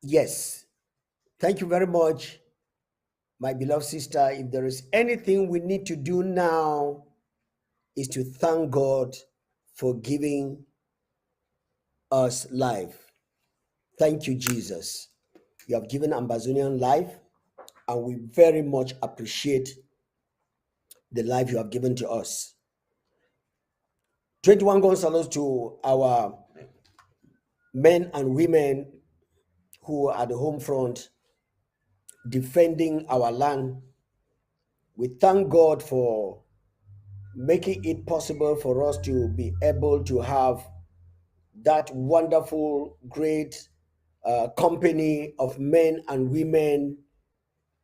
Yes, thank you very much, my beloved sister. If there is anything we need to do now, is to thank God for giving us life. Thank you, Jesus. You have given Ambazonian life, and we very much appreciate the life you have given to us. 21 gun salutes to our men and women who are at the home front defending our land. We thank God for making it possible for us to be able to have that wonderful, great company of men and women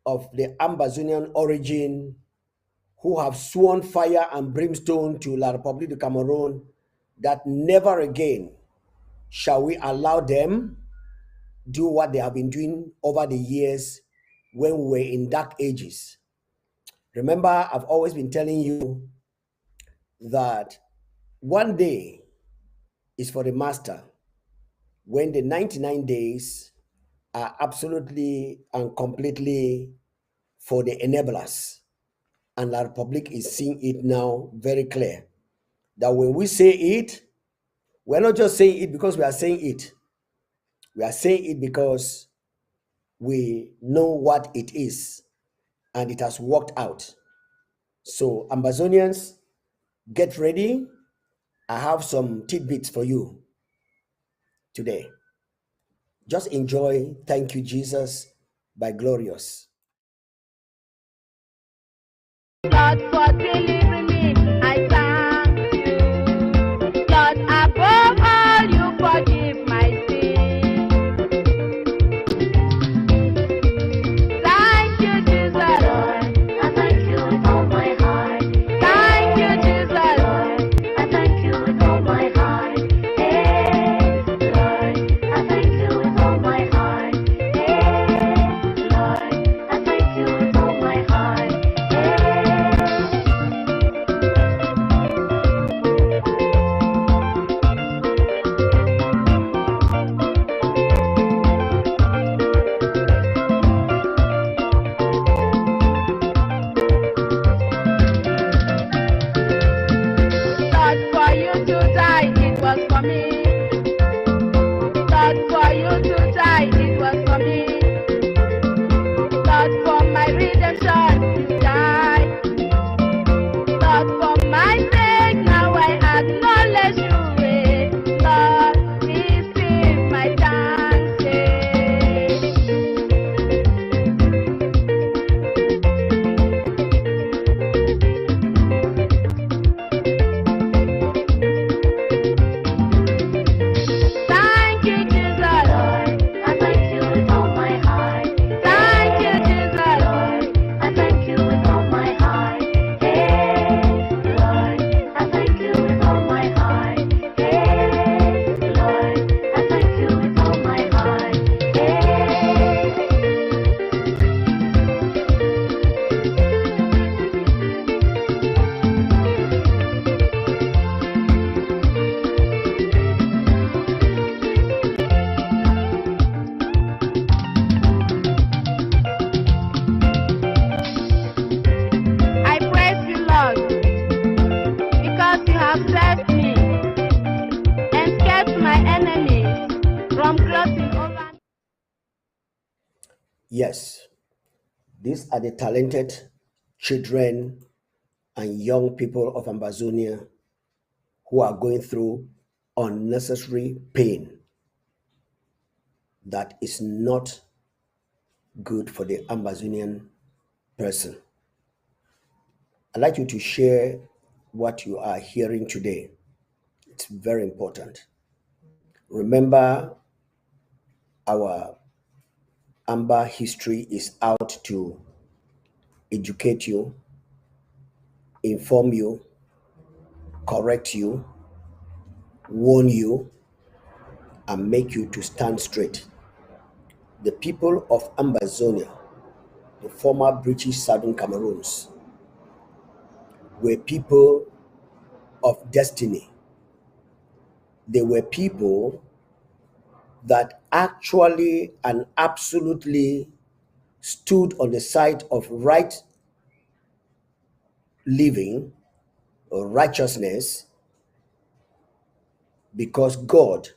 of the Ambazonian origin who have sworn fire and brimstone to La République du Cameroon that never again shall we allow them do what they have been doing over the years when we were in dark ages. Remember, I've always been telling you that one day is for the master when the 99 days are absolutely and completely for the enablers. And La Republic is seeing it now very clear that when we say it, we're not just saying it because we are saying it. We are saying it because we know what it is and it has worked out. So, Ambazonians, get ready. I have some tidbits for you today. Just enjoy Thank You, Jesus by Glorious. God for delivering me, I thank you. Lord, above all, you forgive my sin. Thank you, Jesus. I thank you with all my heart. Thank you, Jesus. I thank you with all my heart. Hey, Lord, I thank you with all my heart. Hey, Lord, I thank you with all my heart. Lord, for you to die, it was for me. Lord, for you to die, it was for me. Lord, for my redemption, you died. Lord, for my sake, now I acknowledge you. Lord, receive my thanks. Thank you, Jesus. I thank you with all my heart. Thank you, Jesus. I thank you with all my heart. Hey, Lord, I thank you with all my heart. Hey, Lord, I thank you with all my heart. Hey. I praise you, Lord, because you have saved me and kept my enemies from crossing over. Yes, these are the talented children and young people of Ambazonia who are going through unnecessary pain that is not good for the Ambazonian person. I'd like you to share what you are hearing today. It's very important. Remember, our Amba history is out to educate you, inform you, correct you, warn you, and make you to stand straight. The people of Ambazonia, the former British Southern Cameroons, were people of destiny. They were people that actually and absolutely stood on the side of right living or righteousness, because God,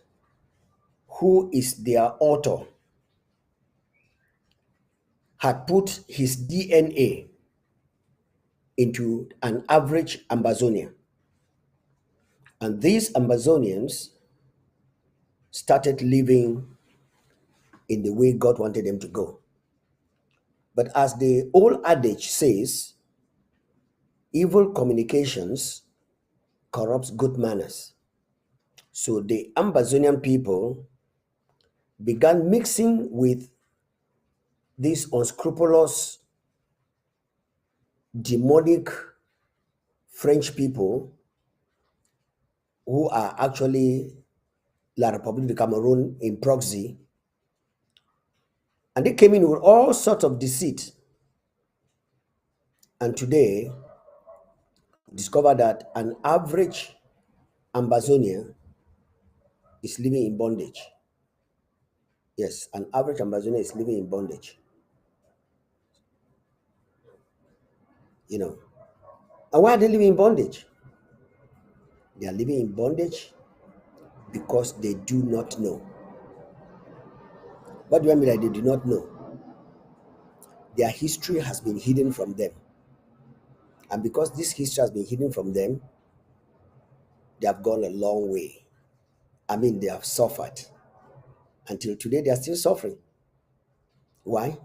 who is their author, had put his DNA into an average Ambazonian. And these Ambazonians started living in the way God wanted them to go. But as the old adage says, evil communications corrupts good manners. So the Ambazonian people began mixing with these unscrupulous, demonic French people who are actually La République de Cameroon in proxy. And they came in with all sorts of deceit. And today, discover that an average Ambazonian is living in bondage. Yes, an average Ambazonian is living in bondage. You know. And why are they living in bondage? They are living in bondage because they do not know. What do I mean that they do not know? Their history has been hidden from them. And because this history has been hidden from them, they have gone a long way. I mean, they have suffered. Until today, they are still suffering. Why?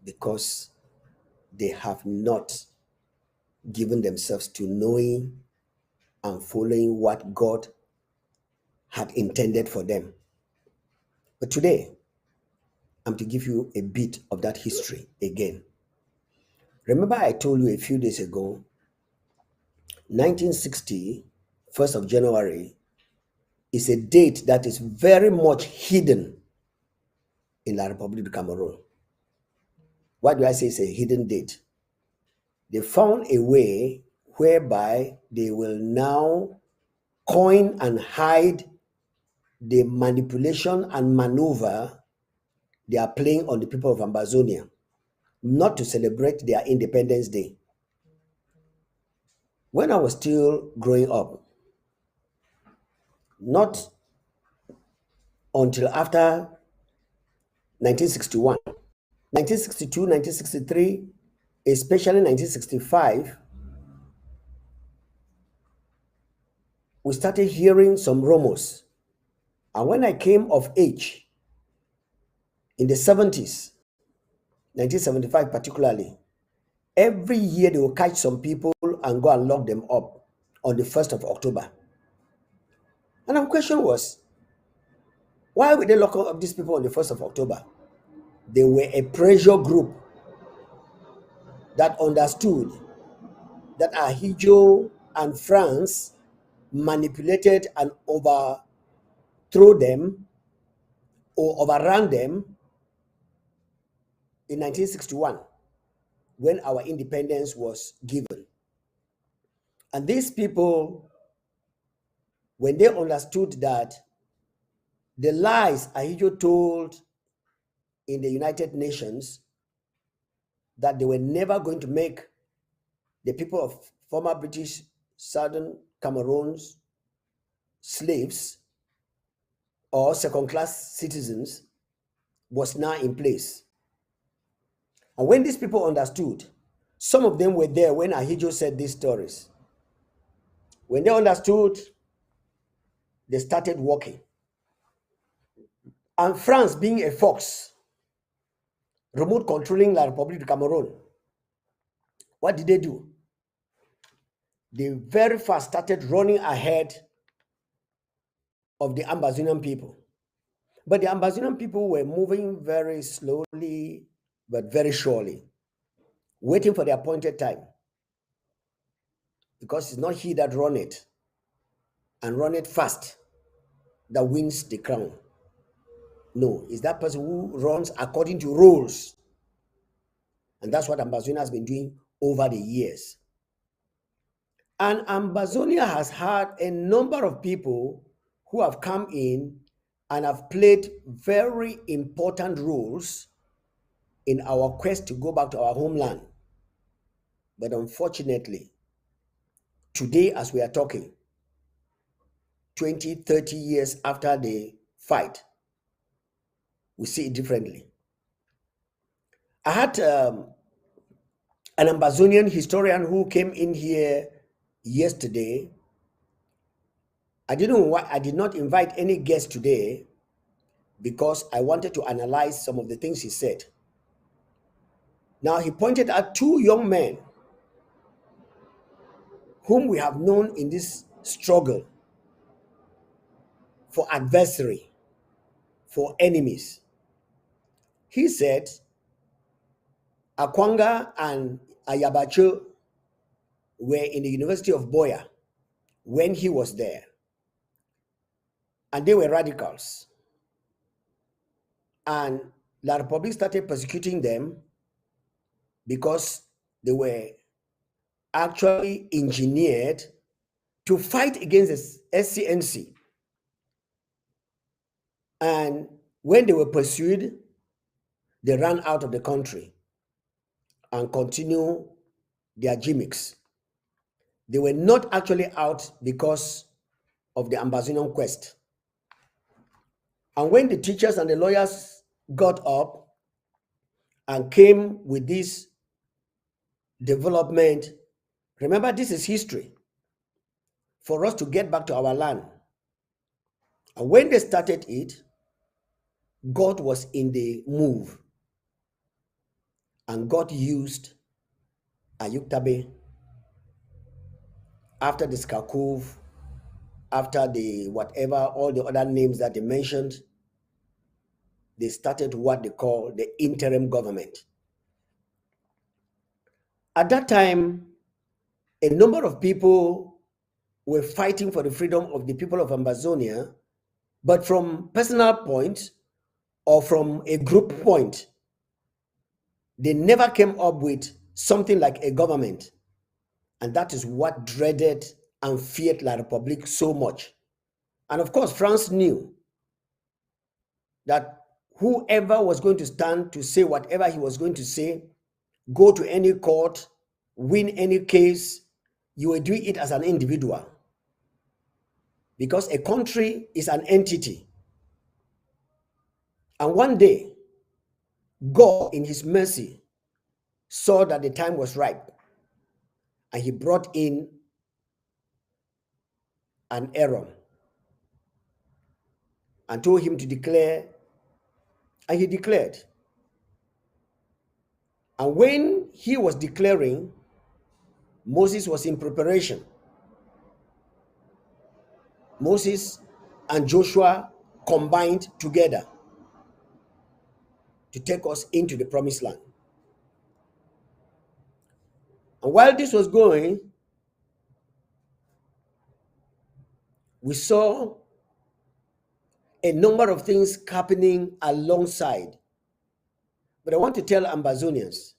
Because they have not given themselves to knowing and following what God had intended for them. But today, I'm to give you a bit of that history again. Remember, I told you a few days ago, 1960, 1st of January, is a date that is very much hidden in La République du Cameroon. Why do I say it's a hidden date? They found a way whereby they will now coin and hide the manipulation and maneuver they are playing on the people of Ambazonia, not to celebrate their Independence Day. When I was still growing up, not until after 1961, 1962, 1963, especially 1965, we started hearing some rumors. And when I came of age in the 70s, 1975 particularly, every year they will catch some people and go and lock them up on the 1st of October. And the question was, why would they lock up these people on the 1st of October? They were a pressure group that understood that Ahidjo and France manipulated and overthrew them or overran them in 1961 when our independence was given. And these people, when they understood that the lies Ahidjo told in the United Nations, that they were never going to make the people of former British Southern Cameroons slaves or second-class citizens, was now in place. And when these people understood, some of them were there when Ahidjo said these stories. When they understood, they started working. And France, being a fox, remote controlling La République du Cameroon, what did they do? They very fast started running ahead of the Ambazonian people. But the Ambazonian people were moving very slowly, but very surely, waiting for the appointed time. Because it's not he that run it, and run it fast, that wins the crown. No, it's that person who runs according to rules. And that's what Ambazonia has been doing over the years. And Ambazonia has had a number of people who have come in and have played very important roles in our quest to go back to our homeland. But unfortunately, today, as we are talking, 20, 30 years after the fight, we see it differently. I had an Ambazonian historian who came in here yesterday. I did not invite any guest today because I wanted to analyze some of the things he said. Now, he pointed out two young men whom we have known in this struggle for adversary, for enemies. He said Akwanga and Ayabacho were in the University of Boya when he was there, and they were radicals. And La Republic started persecuting them because they were actually engineered to fight against the SCNC. And when they were pursued, they ran out of the country and continued their gimmicks. They were not actually out because of the Ambazonian quest. And when the teachers and the lawyers got up and came with this development, remember, this is history, for us to get back to our land. And when they started it, God was in the move. And God used Ayuktabe after the Skakov, after the whatever, all the other names that they mentioned. They started what they call the interim government. At that time, a number of people were fighting for the freedom of the people of Ambazonia, but from personal point or from a group point, they never came up with something like a government. And that is what dreaded and feared La République so much. And of course, France knew that whoever was going to stand to say whatever he was going to say, go to any court, win any case, you were doing it as an individual. Because a country is an entity. And one day, God, in his mercy, saw that the time was ripe. And he brought in an Aaron and told him to declare, and he declared. And when he was declaring, Moses was in preparation. Moses and Joshua combined together to take us into the promised land. And while this was going, we saw a number of things happening alongside. But I want to tell Ambazonians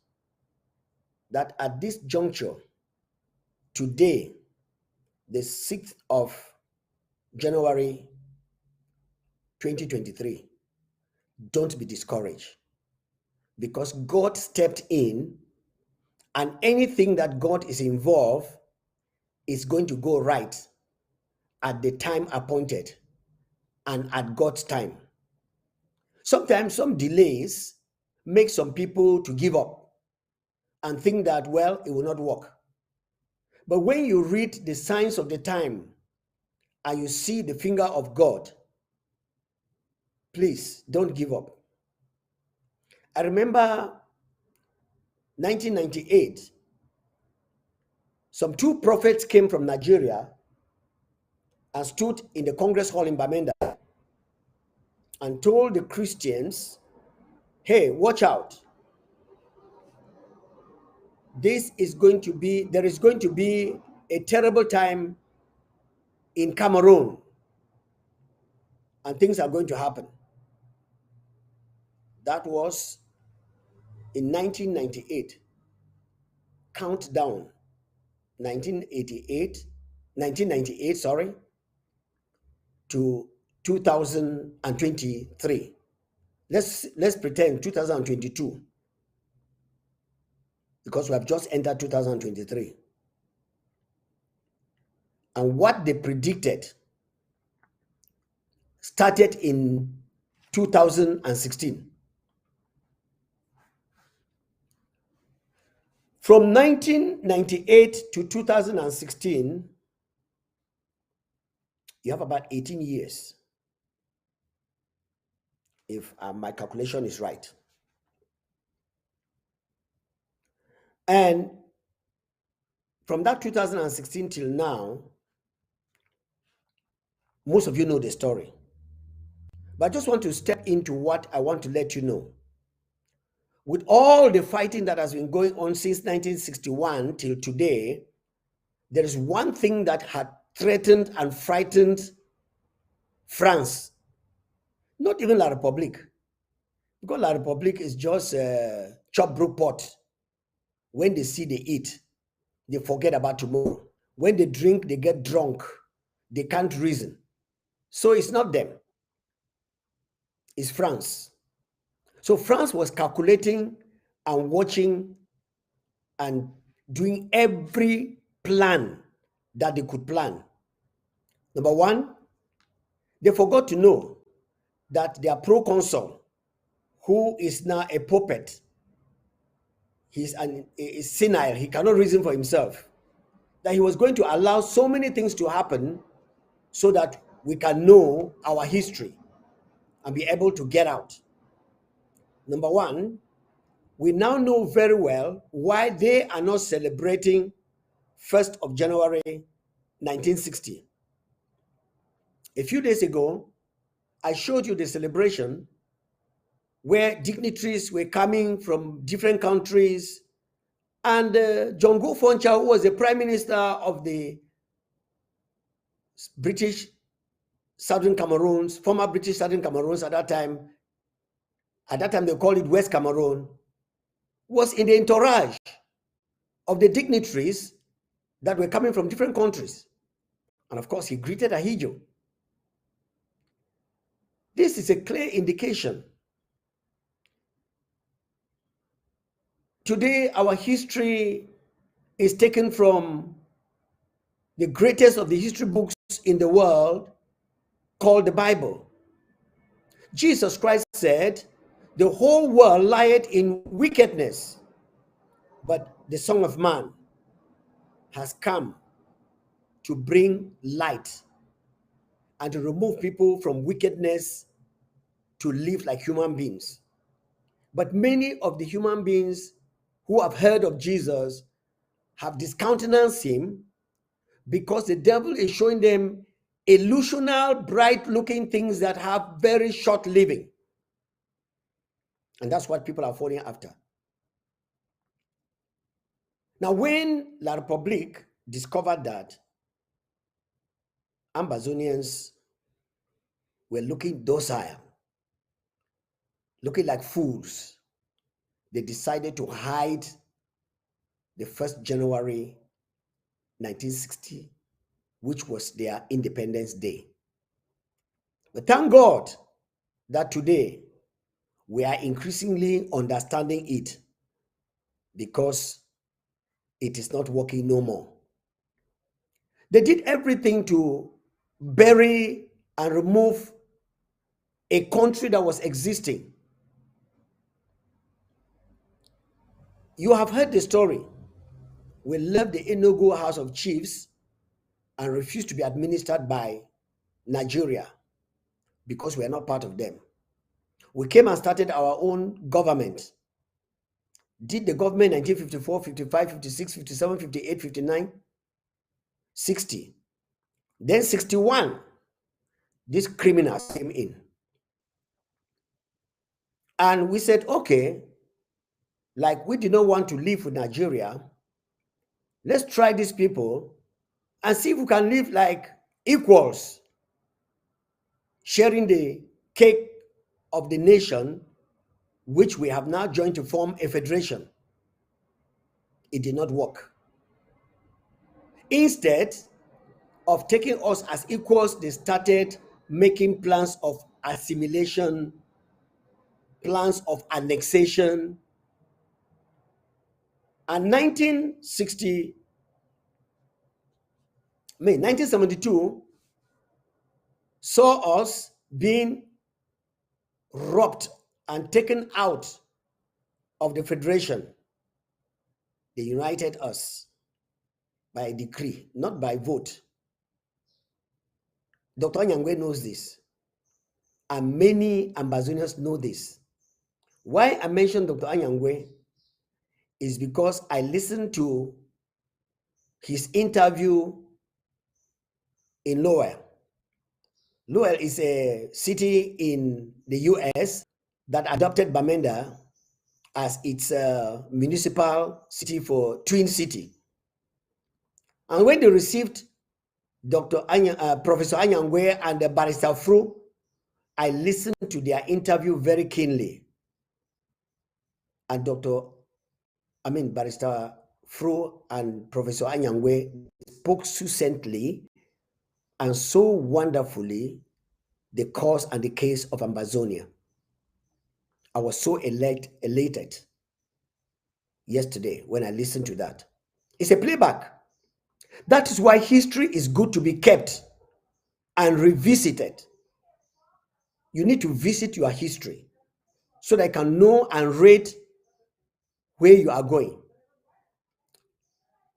that at this juncture, today, the 6th of January 2023, don't be discouraged, because God stepped in, and anything that God is involved is going to go right at the time appointed and at God's time. Sometimes some delays make some people to give up and think that, well, it will not work. But when you read the signs of the time and you see the finger of God, please don't give up. I remember 1998, some two prophets came from Nigeria and stood in the Congress Hall in Bamenda and told the Christians, hey, watch out. There is going to be a terrible time in Cameroon, and things are going to happen. That was in 1998. Countdown, 1998, sorry, to 2023. Let's pretend 2022, because we have just entered 2023. And what they predicted started in 2016. From 1998 to 2016, you have about 18 years, if my calculation is right. And from that 2016 till now, most of you know the story. But I just want to step into what I want to let you know. With all the fighting that has been going on since 1961 till today, there is one thing that had threatened and frightened France, not even La République, because La République is just chop broke pot. When they see, they eat, they forget about tomorrow. When they drink, they get drunk, they can't reason. So it's not them, it's France. So France was calculating and watching and doing every plan that they could plan. Number one, they forgot to know that their proconsul, who is now a puppet, he's senile, he cannot reason for himself, that he was going to allow so many things to happen so that we can know our history and be able to get out. Number one, we now know very well why they are not celebrating 1st of January 1960. A few days ago, I showed you the celebration where dignitaries were coming from different countries, and John Go Foncha, who was the Prime Minister of the British Southern Cameroons, former British Southern Cameroons at that time they called it West Cameroon, was in the entourage of the dignitaries that were coming from different countries. And of course, he greeted Ahijo. This is a clear indication. Today, our history is taken from the greatest of the history books in the world, called the Bible. Jesus Christ said, "The whole world lieth in wickedness, but the Son of Man has come to bring light and to remove people from wickedness to live like human beings." But many of the human beings who have heard of Jesus have discountenanced him because the devil is showing them illusional, bright-looking things that have very short living. And that's what people are falling after. Now, when La République discovered that Ambazonians were looking docile, looking like fools, they decided to hide the 1st January 1960, which was their Independence Day. But thank God that today we are increasingly understanding it, because it is not working no more. They did everything to bury and remove a country that was existing. You have heard the story. We left the Enugu House of Chiefs and refused to be administered by Nigeria because we are not part of them. We came and started our own government. Did the government 1954, 55, 56, 57, 58, 59, 60. Then 61, these criminals came in. And we said, okay, like we did not want to live with Nigeria, let's try these people and see if we can live like equals, sharing the cake of the nation, which we have now joined to form a federation. It did not work. Instead of taking us as equals, they started making plans of assimilation, plans of annexation. And 1972 saw us being robbed and taken out of the Federation. They united us by decree, not by vote. Dr. Anyangwe knows this, and many Ambazonians know this. Why I mention Dr. Anyangwe is because I listened to his interview in Lowell. Lowell is a city in the US that adopted Bamenda as its municipal city for Twin City. And when they received Professor Anyangwe and Barrister Fru, I listened to their interview very keenly. And Barrister Fru and Professor Anyangwe spoke succinctly and so wonderfully the cause and the case of Ambazonia. I was so elated yesterday when I listened to that. It's a playback. That is why history is good to be kept and revisited. You need to visit your history so that you can know and rate where you are going.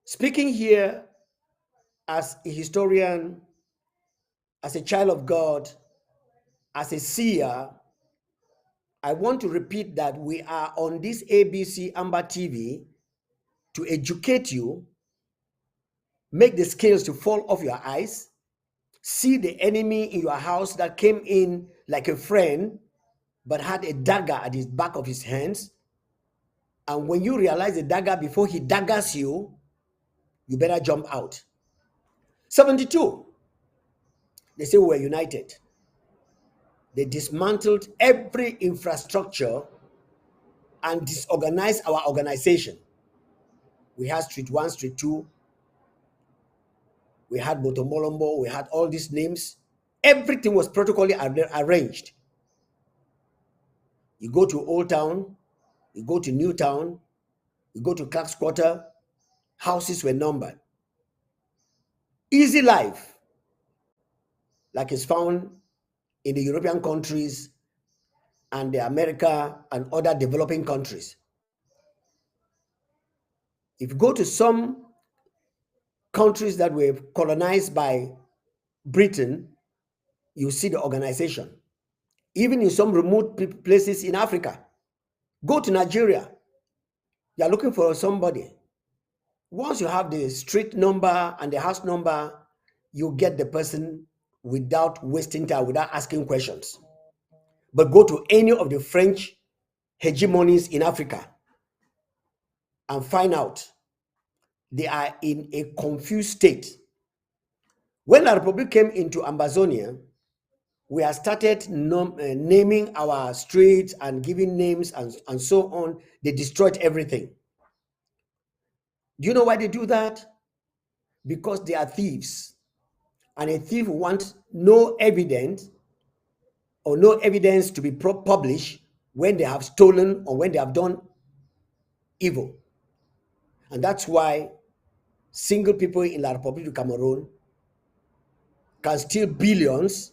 Speaking here as a historian, as a child of God, as a seer, I want to repeat that we are on this ABC Amba TV to educate you, make the scales to fall off your eyes, see the enemy in your house that came in like a friend but had a dagger at the back of his hands. And when you realize the dagger before he daggers you, you better jump out. 72, they say we were united. They dismantled every infrastructure and disorganized our organization. We had Street 1, Street 2, we had Botomolombo, we had all these names. Everything was protocolly arranged. You go to Old Town, you go to New Town, you go to Clark's Quarter, houses were numbered. Easy life, like is found in the European countries and the America and other developing countries. If you go to some countries that were colonized by Britain, you see the organization. Even in some remote places in Africa, go to Nigeria, you are looking for somebody. Once you have the street number and the house number, you get the person without wasting time, without asking questions. But go to any of the French hegemonies in Africa and find out they are in a confused state. When the Republic came into Ambazonia, we have started naming our streets and giving names and so on. They destroyed everything. Do you know why they do that? Because they are thieves. And a thief wants no evidence or no evidence to be published when they have stolen or when they have done evil. And that's why single people in La Republique du Cameroon can steal billions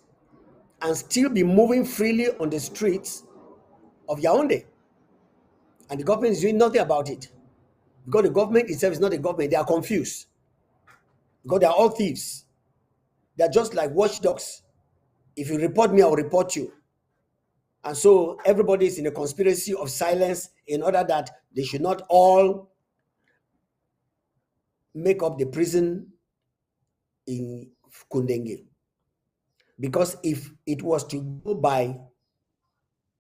and still be moving freely on the streets of Yaoundé. And the government is doing nothing about it. Because the government itself is not a government, they are confused. Because they are all thieves. They are just like watchdogs. If you report me, I will report you. And so everybody is in a conspiracy of silence in order that they should not all make up the prison in Kundenge. Because if it was to go by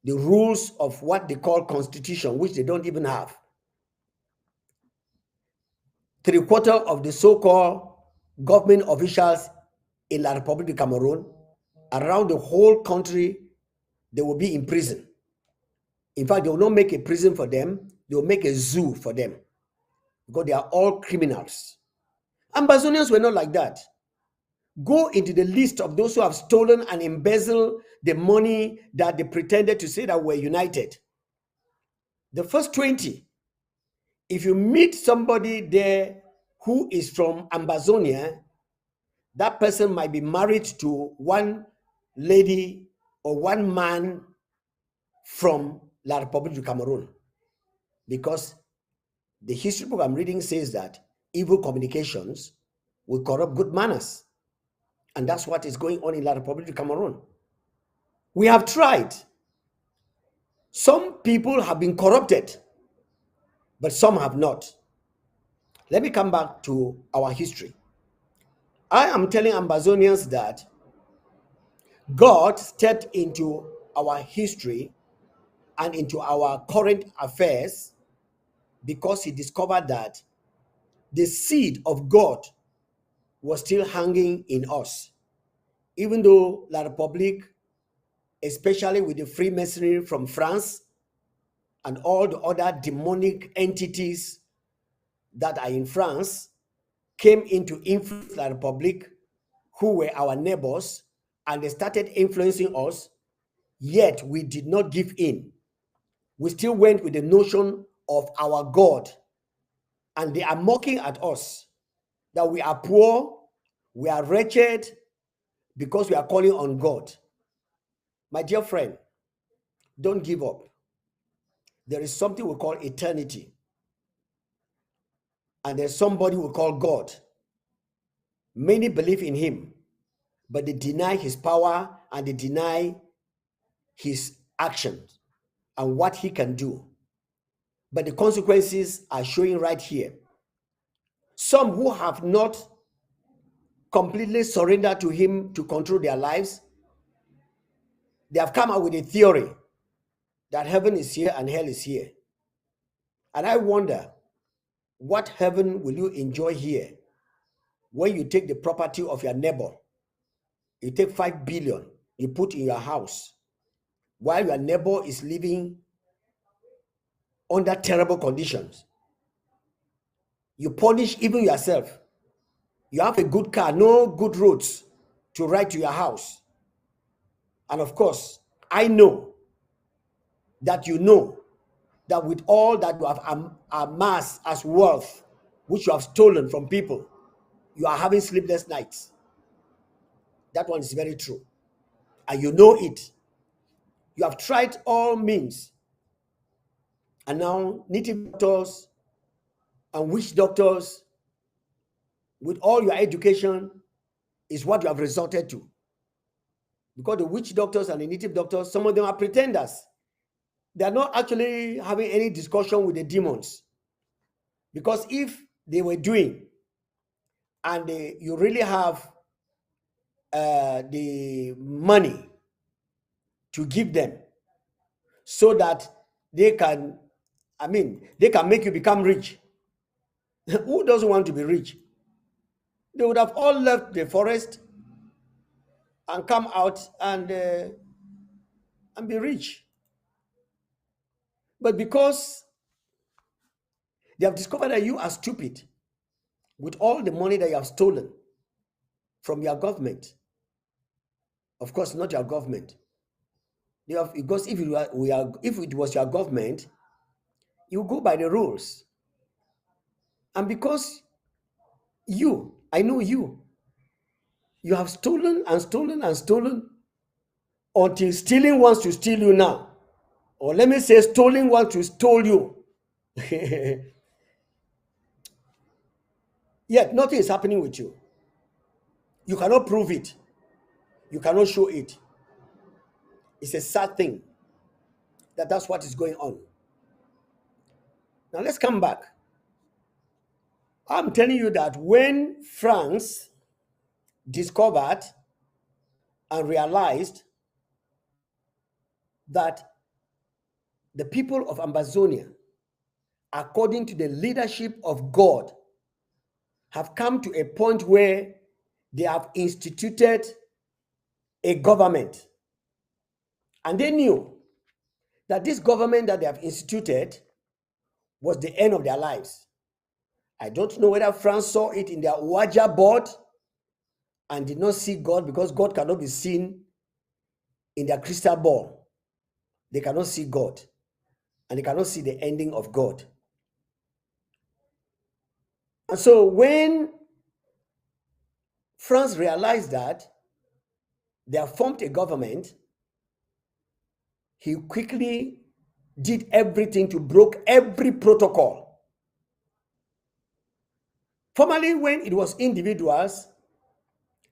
the rules of what they call constitution, which they don't even have, 3/4 of the so-called government officials in La Republique du Cameroon, around the whole country, they will be in prison. In fact, they will not make a prison for them, they will make a zoo for them, because they are all criminals. Ambazonians were not like that. go into the list of those who have stolen and embezzled the money that they pretended to say that we're united. The first 20, if you meet somebody there who is from Ambazonia, that person might be married to one lady or one man from La République du Cameroon, because the history book I'm reading says that evil communications will corrupt good manners. And that's what is going on in La République du Cameroon. We have tried. Some people have been corrupted, but some have not. Let me come back to our history. I am telling Ambazonians that God stepped into our history and into our current affairs because he discovered that the seed of God was still hanging in us. Even though La République, especially with the Freemasonry from France and all the other demonic entities that are in France, came into influence La République, who were our neighbors, and they started influencing us, yet we did not give in. We still went with the notion of our God, and they are mocking at us that we are poor, we are wretched, because we are calling on God. My dear friend, don't give up. There is something we call eternity, and there's somebody we call God. Many believe in him, but they deny his power and they deny his actions and what he can do. But the consequences are showing right here. Some who have not completely surrendered to him to control their lives, they have come out with a theory that heaven is here and hell is here. And I wonder, what heaven will you enjoy here when you take the property of your neighbor? You take 5 billion, you put in your house, while your neighbor is living under terrible conditions. You punish even yourself. You have a good car, no good roads to ride to your house. And of course, I know that you know that with all that you have amassed as wealth, which you have stolen from people, you are having sleepless nights. That one is very true. And you know it. You have tried all means. And now native doctors and witch doctors, with all your education, is what you have resorted to. Because the witch doctors and the native doctors, some of them are pretenders. They are not actually having any discussion with the demons. Because if they were doing, and you really have the money to give them so that they can, they can make you become rich. Who doesn't want to be rich? They would have all left the forest and come out and be rich. But because they have discovered that you are stupid with all the money that you have stolen from your government, of course, not your government. Because if it was your government, you go by the rules. And because I know you have stolen and stolen and stolen until stealing wants to steal you now. Or let me say, stealing wants to steal you. Yet nothing is happening with you. You cannot prove it. You cannot show it. It's a sad thing that's what is going on. Now let's come back. I'm telling you that when France discovered and realized that the people of Ambazonia, according to the leadership of God, have come to a point where they have instituted a government. And they knew that this government that they have instituted was the end of their lives. I don't know whether France saw it in their Ouija board and did not see God, because God cannot be seen in their crystal ball. They cannot see God, and they cannot see the ending of God. And so when France realized that they have formed a government, he quickly did everything to break every protocol. Formerly, when it was individuals,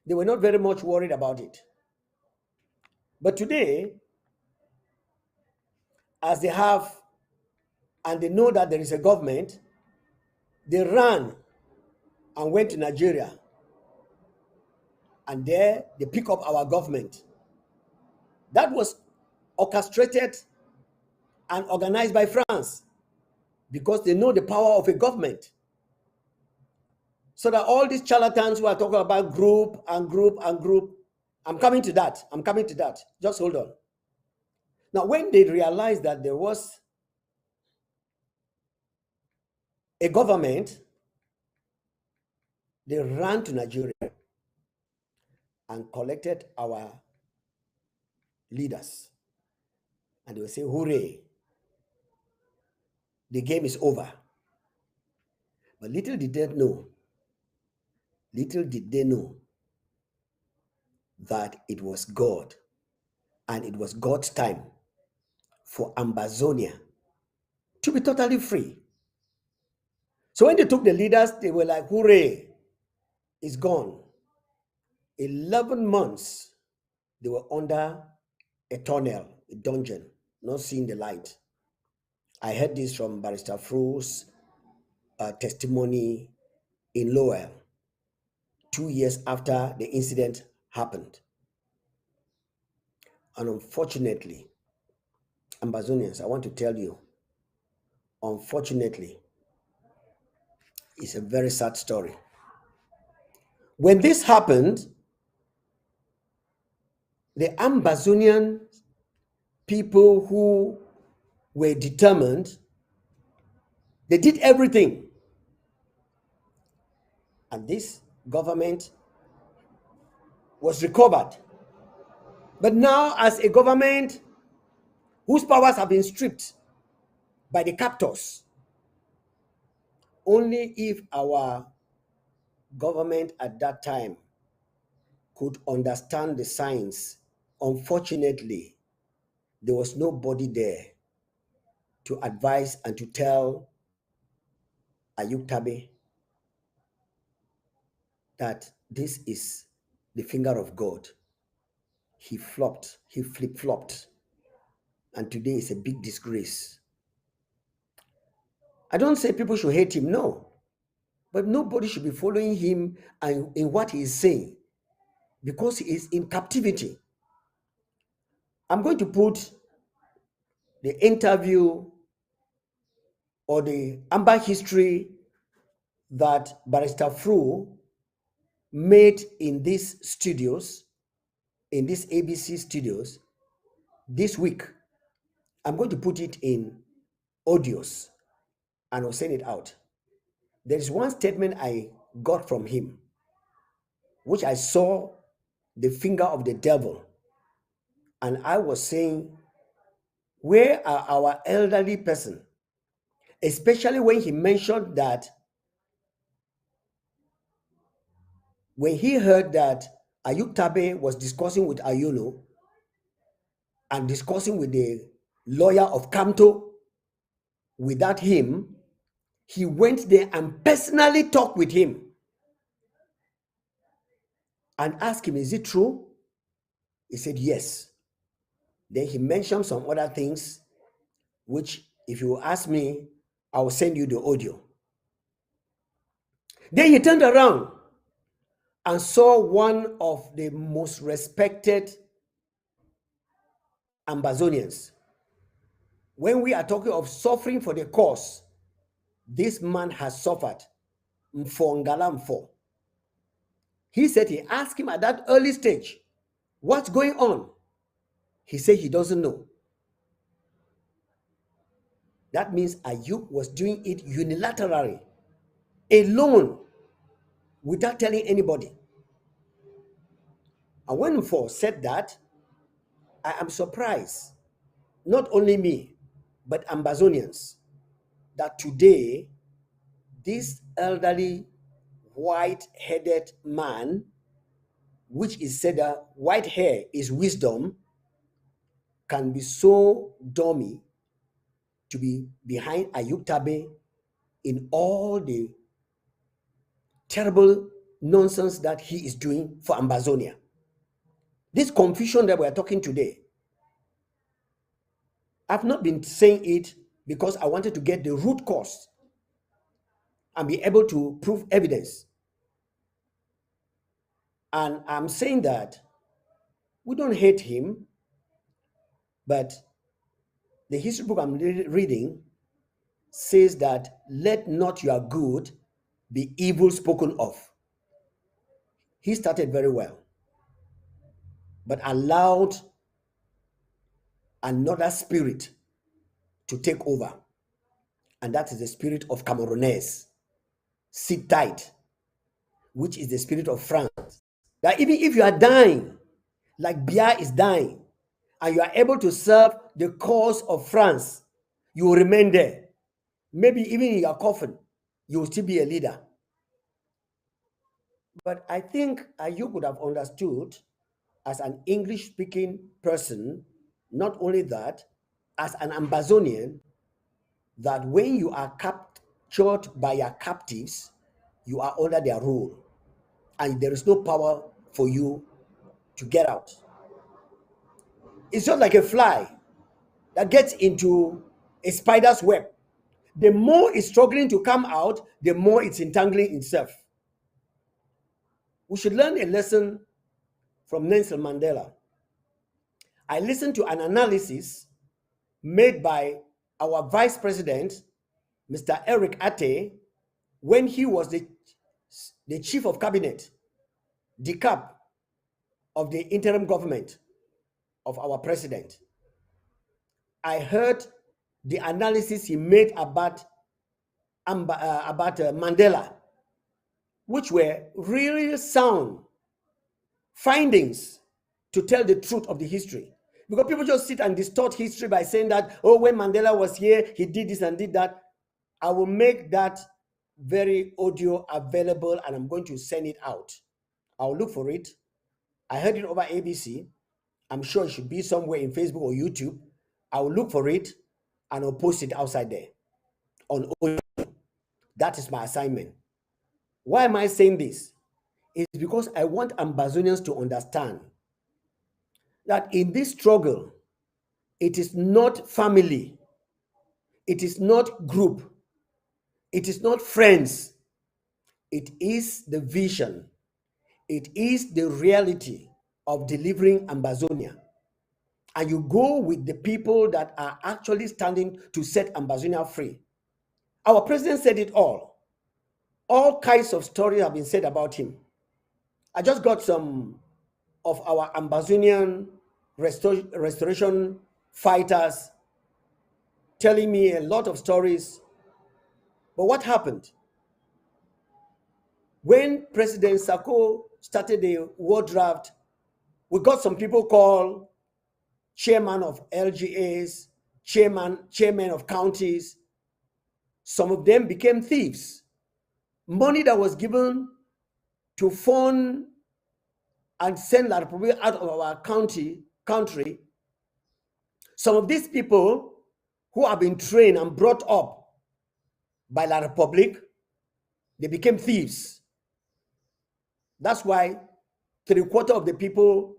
they were not very much worried about it. But today, as they have, and they know that there is a government, they ran and went to Nigeria. And there they pick up our government. That was orchestrated and organized by France, because they know the power of a government. So that all these charlatans who are talking about group and group and group, I'm coming to that. Just hold on. Now, when they realized that there was a government, they ran to Nigeria and collected our leaders. And they will say, hooray, the game is over. But little did they know that it was God, and it was God's time for Ambazonia to be totally free. So when they took the leaders, they were like, hooray, it's gone. 11 months, they were under a tunnel, a dungeon, not seeing the light. I heard this from Barrister Fru's testimony in Lowell 2 years after the incident happened. And unfortunately, Ambazonians, I want to tell you, unfortunately, it's a very sad story. When this happened, the Ambazonian people who were determined, they did everything. And this government was recovered. But now, as a government whose powers have been stripped by the captors, only if our government at that time could understand the signs. Unfortunately, there was nobody there to advise and to tell Ayuktabe that this is the finger of God. He flopped, he flip-flopped, and today is a big disgrace. I don't say people should hate him, no, but nobody should be following him and in what he is saying, because he is in captivity. I'm going to put the interview or the Amba history that Barrister Fru made in these studios, in these ABC studios this week. I'm going to put it in audios and I'll send it out. There is one statement I got from him, which I saw the finger of the devil. And I was saying, where are our elderly person? Especially when he mentioned that, when he heard that Ayuk Tabe was discussing with Ayuno and discussing with the lawyer of Kamto, without him, he went there and personally talked with him and asked him, is it true? He said, yes. Then he mentioned some other things, which if you ask me, I will send you the audio. Then he turned around and saw one of the most respected Ambazonians. When we are talking of suffering for the cause, this man has suffered. Mfo. He said he asked him at that early stage, what's going on? He said he doesn't know. That means Ayuk was doing it unilaterally, alone, without telling anybody. And when Mfo said that, I am surprised, not only me, but Ambazonians, that today this elderly white-headed man, which is said that white hair is wisdom, can be so dummy to be behind Ayuk Tabe in all the terrible nonsense that he is doing for Ambazonia. This confusion that we are talking today, I've not been saying it because I wanted to get the root cause and be able to prove evidence. And I'm saying that we don't hate him, but the history book I'm reading says that let not your good be evil spoken of. He started very well, but allowed another spirit to take over, and that is the spirit of Cameroonese. Sit tight, which is the spirit of France. That even if you are dying, like Biya is dying, and you are able to serve the cause of France, you will remain there. Maybe even in your coffin, you will still be a leader. But I think you could have understood as an English-speaking person, not only that, as an Ambazonian, that when you are captured by your captives, you are under their rule, and there is no power for you to get out. It's just like a fly that gets into a spider's web. The more it's struggling to come out, the more it's entangling itself. We should learn a lesson from Nelson Mandela. I listened to an analysis made by our vice president, Mr. Eric Ate, when he was the chief of cabinet, the cap of the interim government of our president. I heard the analysis he made about Mandela, which were really sound findings to tell the truth of the history. Because people just sit and distort history by saying that, oh, when Mandela was here, he did this and did that. I will make that very audio available and I'm going to send it out. I'll look for it. I heard it over ABC. I'm sure it should be somewhere in Facebook or YouTube. I will look for it and I'll post it outside there on audio. That is my assignment. Why am I saying this? It's because I want Ambazonians to understand that in this struggle, it is not family, it is not group, it is not friends, it is the vision, it is the reality of delivering Ambazonia. And you go with the people that are actually standing to set Ambazonia free. Our president said it all. All kinds of stories have been said about him. I just got some of our Ambazonian restoration fighters telling me a lot of stories. But what happened? When President Sako started the war draft, we got some people called chairman of LGAs, chairman of counties. Some of them became thieves. Money that was given to fund and send La Republic out of our country, some of these people who have been trained and brought up by La Republic, they became thieves. That's why 3/4 of the people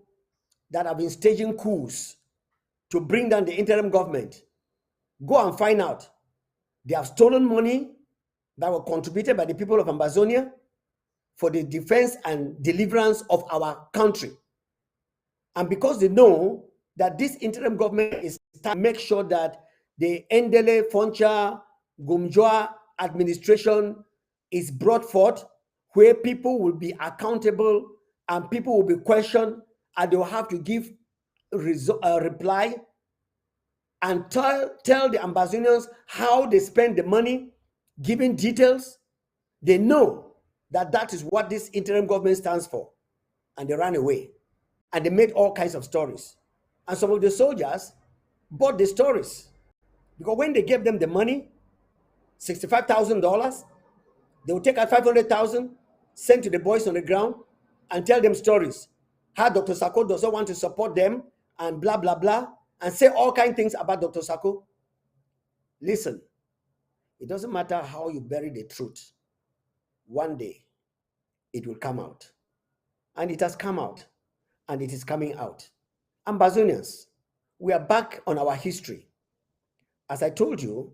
that have been staging coups to bring down the interim government, go and find out. They have stolen money that were contributed by the people of Ambazonia for the defense and deliverance of our country. And because they know that this interim government is to make sure that the Endele, Foncha, Gumjoa administration is brought forth, where people will be accountable and people will be questioned and they will have to give reply and tell the Ambazonians how they spend the money, giving details. They know that that is what this interim government stands for, and they ran away. And they made all kinds of stories. And some of the soldiers bought the stories because when they gave them the money, $65,000, they would take out 500,000, send to the boys on the ground, and tell them stories. How Dr. Sako doesn't want to support them, and blah blah blah, and say all kinds of things about Dr. Sako. Listen, it doesn't matter how you bury the truth. One day, it will come out, and it has come out, and it is coming out. Ambazonians, we are back on our history. As I told you,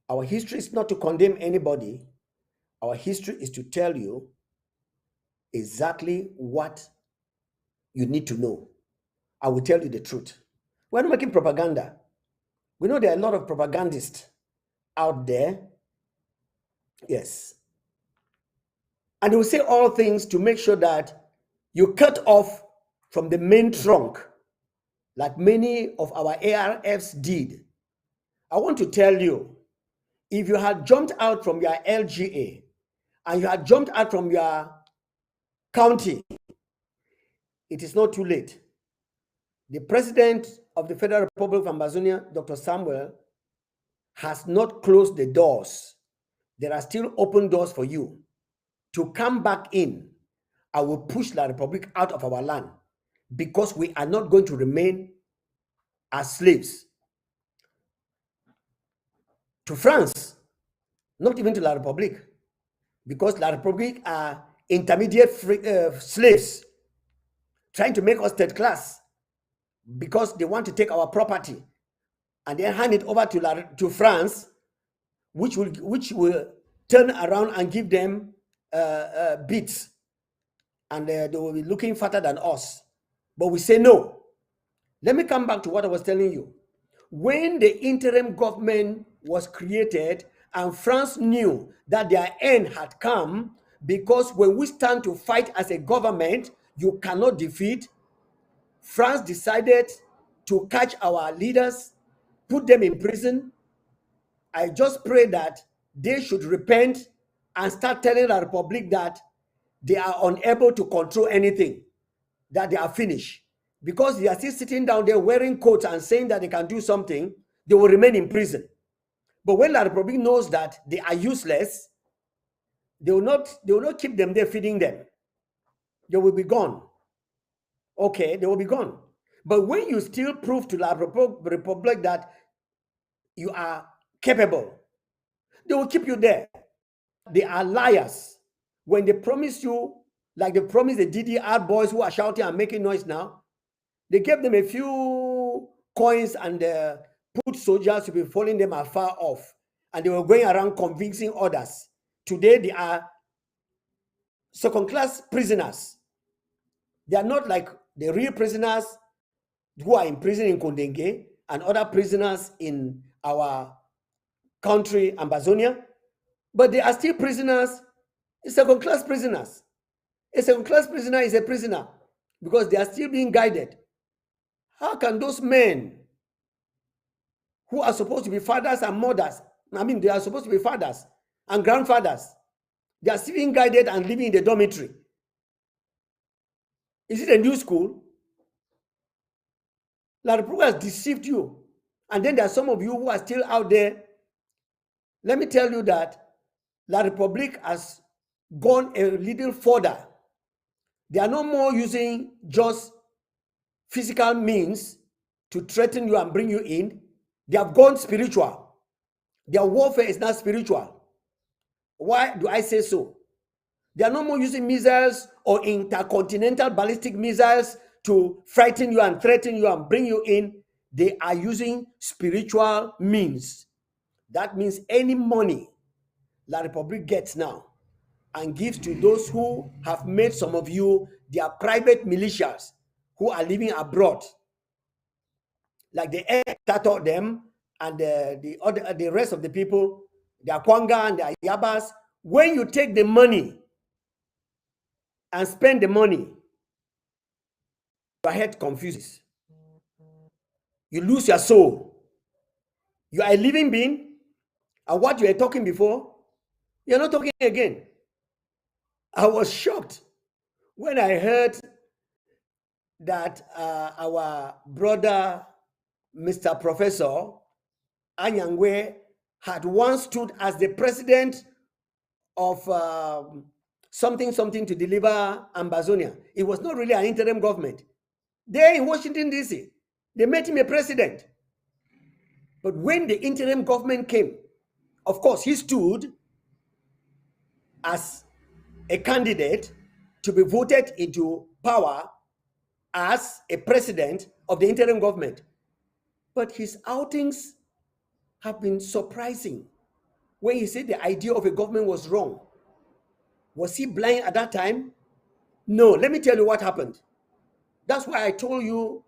our history is not to condemn anybody. Our history is to tell you exactly what you need to know. I will tell you the truth. We're not making propaganda. We know there are a lot of propagandists out there. Yes. And they will say all things to make sure that you cut off from the main trunk, like many of our ARFs did. I want to tell you, if you had jumped out from your LGA and you had jumped out from your county, it is not too late. The President of the Federal Republic of Ambazonia, Dr. Samuel, has not closed the doors. There are still open doors for you to come back in. I will push La Republic out of our land because we are not going to remain as slaves to France, not even to La Republic, because La Republic are intermediate slaves trying to make us third class because they want to take our property and then hand it over to France, which will turn around and give them bits, and they will be looking fatter than us. But we say no. Let me come back to what I was telling you. When the interim government was created and France knew that their end had come, because when we stand to fight as a government, you cannot defeat, France decided to catch our leaders, put them in prison. I just pray that they should repent and start telling the Republic that they are unable to control anything, that they are finished. Because they are still sitting down there wearing coats and saying that they can do something, they will remain in prison. But when La Republic knows that they are useless, they will not keep them there feeding them. They will be gone. Okay, they will be gone. But when you still prove to La Republic that you are capable, they will keep you there. They are liars. When they promise you, like they promised the DDR boys who are shouting and making noise now, they gave them a few coins and put soldiers to be following them afar off. And they were going around convincing others. Today, they are second-class prisoners. They are not like the real prisoners who are in prison in Kondenge and other prisoners in our country, Ambazonia. But they are still prisoners, second-class prisoners. A second-class prisoner is a prisoner because they are still being guided. How can those men who are supposed to be fathers and mothers, they are supposed to be fathers and grandfathers, they are still being guided and living in the dormitory? Is it a new school? La Republic has deceived you. And then there are some of you who are still out there. Let me tell you that La Republic has gone a little further. They are no more using just physical means to threaten you and bring you in. They have gone spiritual. Their warfare is not spiritual. Why do I say so? They are no more using missiles or intercontinental ballistic missiles to frighten you and threaten you and bring you in. They are using spiritual means. That means any money La Republic gets now and gives to those who have made some of you their private militias who are living abroad, like the Tato them and the rest of the people, the Akwanga and the Ayabas. When you take the money and spend the money, your head confuses. You lose your soul. You are a living being, and what you were talking before, you're not talking again. I was shocked when I heard that our brother, Mr. Professor Anyangwe, had once stood as the president of something to deliver Ambazonia. It was not really an interim government. There in Washington, D.C., they made him a president. But when the interim government came, of course, he stood as a candidate to be voted into power as a president of the interim government. But his outings have been surprising. When he said the idea of a government was wrong, was he blind at that time? No. Let me tell you what happened. That's why I told you,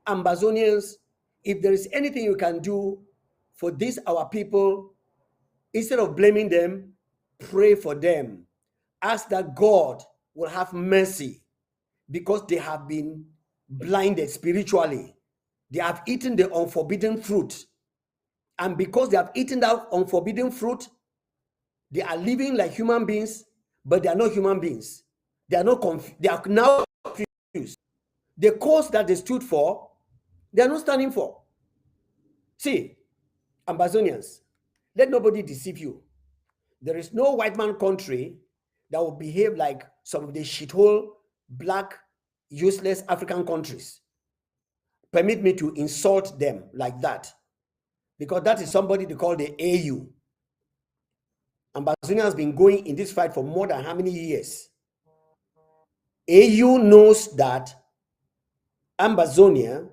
Ambazonians, if there is anything you can do for this, our people, instead of blaming them, pray for them. Ask that God will have mercy, because they have been blinded spiritually. They have eaten the unforbidden fruit. And because they have eaten that unforbidden fruit, they are living like human beings, but they are not human beings. They are not they are now confused. The cause that they stood for, they are not standing for. See, Ambazonians, let nobody deceive you. There is no white man country that will behave like some of the shithole, black, useless African countries. Permit me to insult them like that, because that is somebody they call the AU. Ambazonia has been going in this fight for more than how many years? AU knows that Ambazonia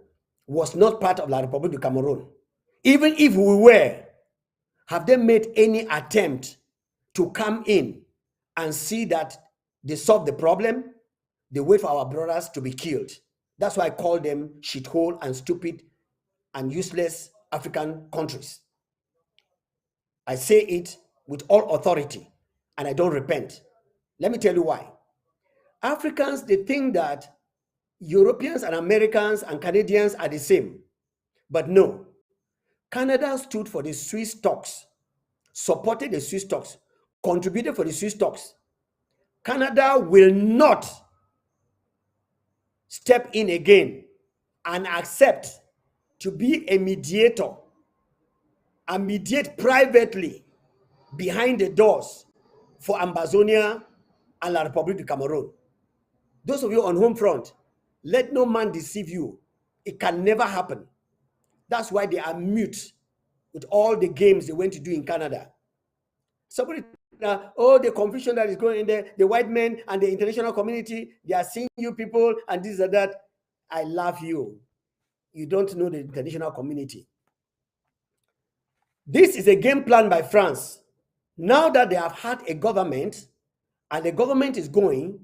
was not part of La République du Cameroon. Even if we were, have they made any attempt to come in and see that they solve the problem? They wait for our brothers to be killed. That's why I call them shithole and stupid and useless African countries. I say it with all authority, and I don't repent. Let me tell you why. Africans, they think that Europeans and Americans and Canadians are the same. But no. Canada stood for the Swiss stocks, supported the Swiss stocks, contributed for the Swiss stocks. Canada will not step in again and accept to be a mediator and mediate privately behind the doors for Ambazonia and La République du Cameroon. Those of you on home front, let no man deceive you. It can never happen. That's why they are mute with all the games they went to do in Canada. Somebody, the confusion that is going in there, the white men and the international community, they are seeing you people and this and that. I love you. You don't know the international community. This is a game plan by France. Now that they have had a government and the government is going,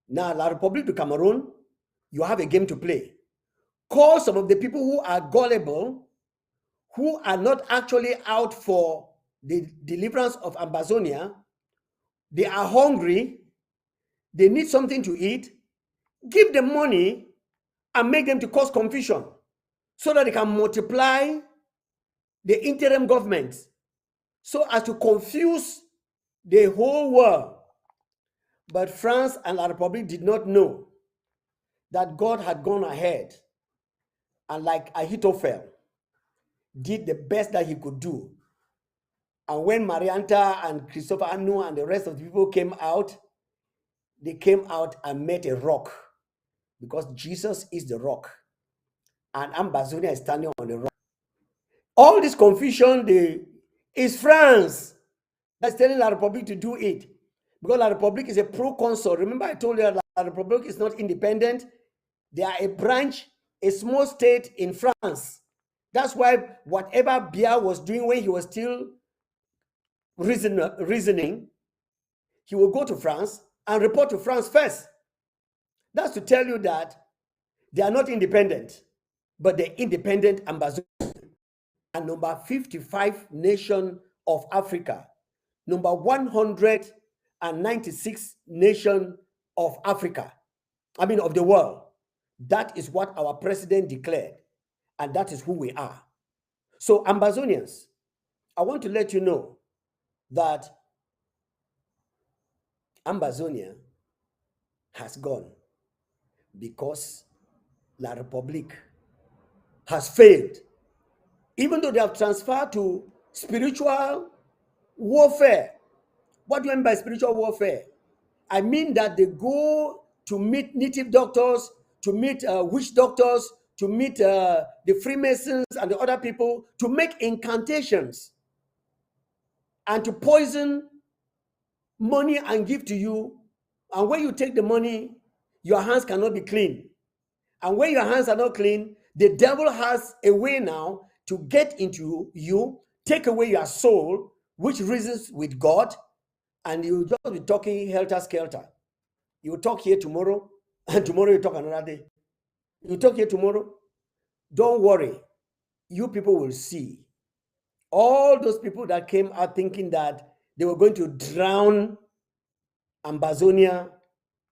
now La République du Cameroon, you have a game to play. Call some of the people who are gullible, who are not actually out for the deliverance of Ambazonia. They are hungry. They need something to eat. Give them money and make them to cause confusion so that they can multiply the interim government so as to confuse the whole world. But France and La République did not know that God had gone ahead and, like Ahithophel, did the best that he could do. And when Marianta and Christopher Anu and the rest of the people came out, they came out and met a rock, because Jesus is the rock and Ambazonia is standing on the rock. All this confusion is France that's telling La République to do it, because La République is a proconsul. Remember I told you that La République is not independent. They are a branch, a small state in France. That's why whatever Biya was doing when he was still reasoning, he will go to France and report to France first. That's to tell you that they are not independent, but the independent Ambazonia. And number 55 nation of Africa, number 196 nation of Africa, of the world. That is what our president declared, and that is who we are. So Ambazonians, I want to let you know that Ambazonia has gone because La République has failed. Even though they have transferred to spiritual warfare. What do I mean by spiritual warfare? I mean that they go to meet native doctors, to meet witch doctors, to meet the Freemasons and the other people, to make incantations and to poison money and give to you. And when you take the money, your hands cannot be clean. And when your hands are not clean, the devil has a way now to get into you, take away your soul, which reasons with God, and you just be talking helter skelter. You talk here tomorrow, and tomorrow you talk another day. You talk here tomorrow. Don't worry. You people will see. All those people that came out thinking that they were going to drown Ambazonia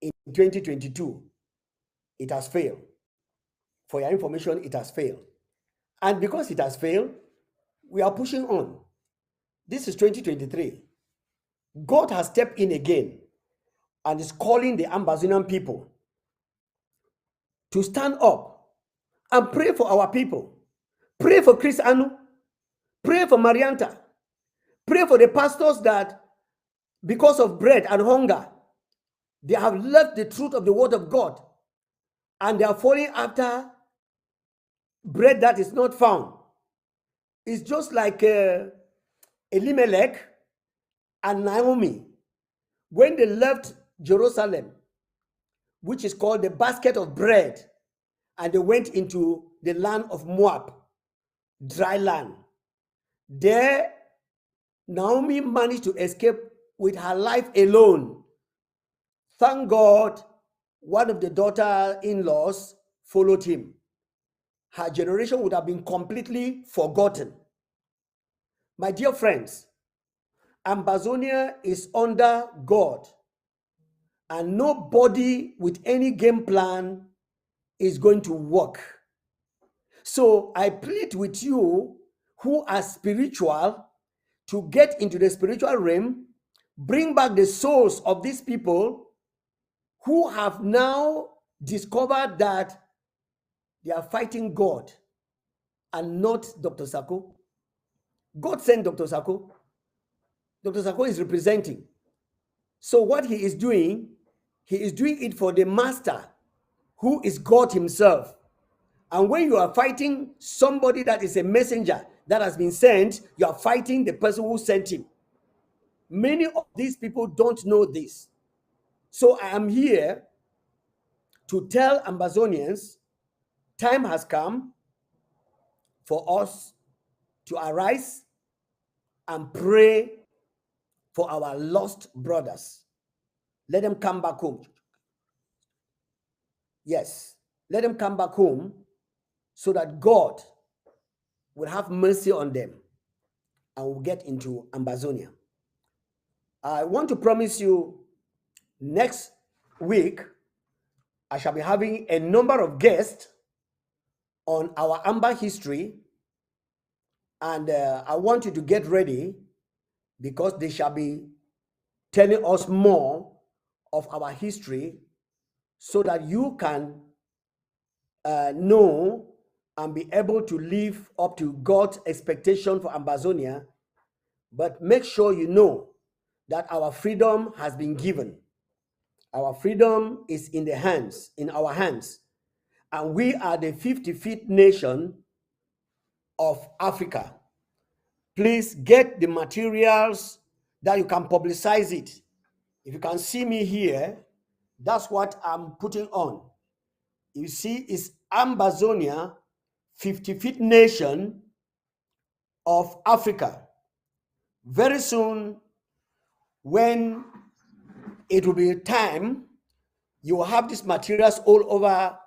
in 2022, it has failed. For your information, it has failed. And because it has failed, we are pushing on. This is 2023. God has stepped in again and is calling the Ambazonian people to stand up and pray for our people. Pray for Chris Anu. Pray for Marianta. Pray for the pastors that, because of bread and hunger, they have left the truth of the word of God and they are falling after bread that is not found. It's just like Elimelech and Naomi when they left Jerusalem, which is called the basket of bread, and they went into the land of Moab, dry land. There, Naomi managed to escape with her life alone. Thank God, one of the daughter-in-laws followed him. Her generation would have been completely forgotten. My dear friends, Ambazonia is under God, and nobody with any game plan is going to work. So I plead with you who are spiritual to get into the spiritual realm, bring back the souls of these people who have now discovered that they are fighting God and not Dr. Sako. God sent Dr. Sako. Dr. Sako is representing. So what he is doing it for the master, who is God himself. And when you are fighting somebody that is a messenger that has been sent, you are fighting the person who sent him. Many of these people don't know this. So I am here to tell Ambazonians, time has come for us to arise and pray for our lost brothers. Let them come back home. Yes, let them come back home so that God will have mercy on them and will get into Ambazonia. I want to promise you next week, I shall be having a number of guests on our Amba history, and I want you to get ready because they shall be telling us more of our history so that you can know and be able to live up to God's expectation for Ambazonia. But make sure you know that our freedom has been given. Our freedom is in our hands. And we are the 55th nation of Africa. Please get the materials that you can publicize it. If you can see me here, that's what I'm putting on. You see, it's Ambazonia, 55th nation of Africa. Very soon, when it will be time, you will have these materials all over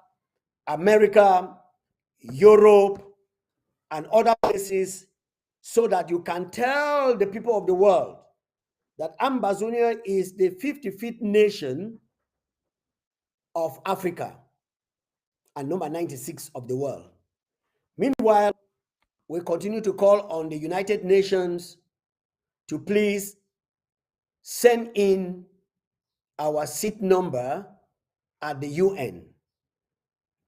America, Europe, and other places, so that you can tell the people of the world that Ambazonia is the 55th nation of Africa and number 96 of the world. Meanwhile, we continue to call on the United Nations to please send in our seat number at the UN.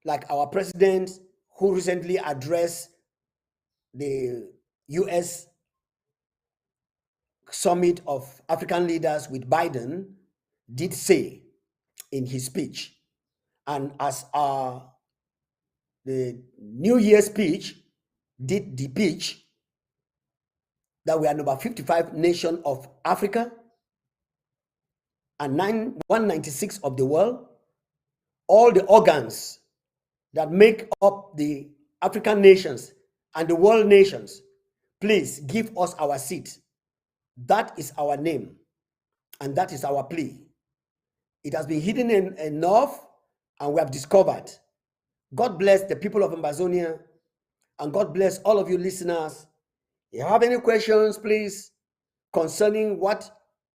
like our president who recently addressed the US Summit of African Leaders with Biden did say in his speech. And as the New Year speech did the pitch that we are number 55 nation of Africa and 196 of the world, all the organs that make up the African nations and the world nations, please give us our seat. That is our name, and that is our plea. It has been hidden enough, and we have discovered. God bless the people of Amazonia, and God bless all of you listeners. If you have any questions, please, concerning what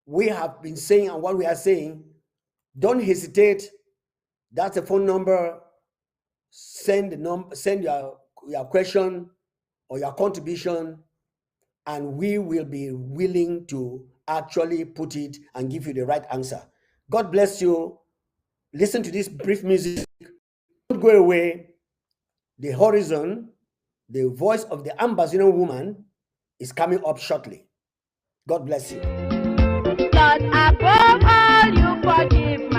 we have been saying and what we are saying, don't hesitate. That's the phone number. Send your question or your contribution, and we will be willing to actually put it and give you the right answer. God bless you. Listen to this brief music. Don't go away. The horizon, the voice of the Ambazonia woman, is coming up shortly. God bless you. Lord, above all, you forgive